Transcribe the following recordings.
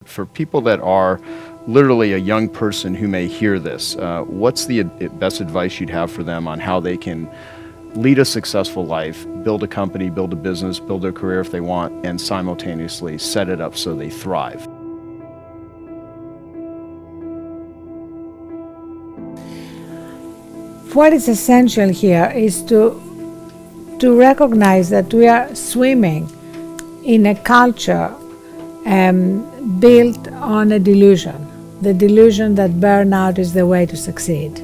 For people that are literally a young person who may hear this, what's the best advice you'd have for them on how they can lead a successful life, build a company, build a business, build a career if they want, and simultaneously set it up so they thrive? What is essential here is to recognize that we are swimming in a culture built on a delusion, the delusion that burnout is the way to succeed.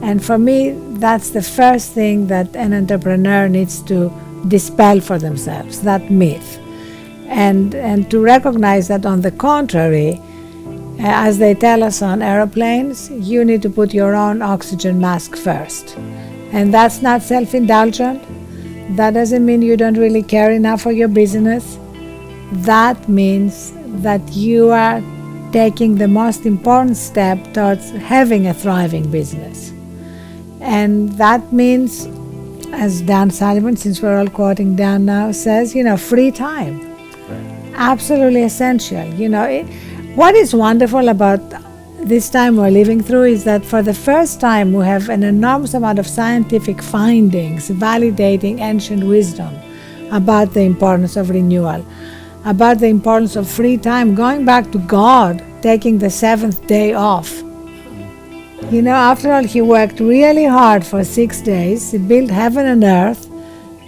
And for me, that's the first thing that an entrepreneur needs to dispel for themselves, that myth. And to recognize that, on the contrary, as they tell us on aeroplanes, you need to put your own oxygen mask first. And that's not self-indulgent. That doesn't mean you don't really care enough for your business. That means that you are taking the most important step towards having a thriving business. And that means, as Dan Sullivan, since we're all quoting Dan now, says, free time. Right. Absolutely essential. What is wonderful about this time we're living through is that for the first time we have an enormous amount of scientific findings validating ancient wisdom about the importance of renewal, about the importance of free time, going back to God taking the seventh day off. After all, he worked really hard for 6 days, he built heaven and earth,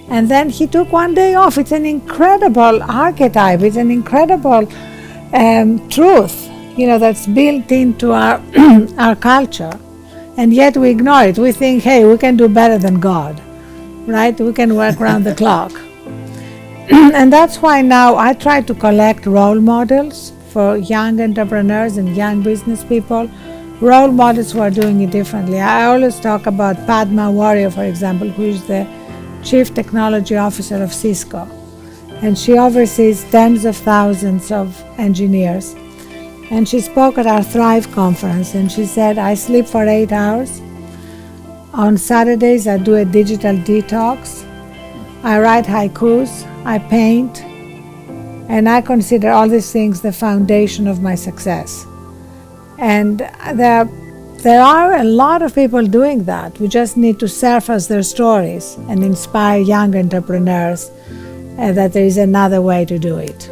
and then he took one day off. It's an incredible archetype, it's an incredible truth, that's built into our our culture, and yet we ignore it. We think, hey, we can do better than God, right? We can work around the clock. And that's why now I try to collect role models for young entrepreneurs and young business people, role models who are doing it differently. I always talk about Padma Warrior, for example, who is the Chief Technology Officer of Cisco. And she oversees tens of thousands of engineers. And she spoke at our Thrive conference, and she said, I sleep for 8 hours. On Saturdays, I do a digital detox. I write haikus, I paint, and I consider all these things the foundation of my success. And there are a lot of people doing that. We just need to surface their stories and inspire young entrepreneurs that there is another way to do it.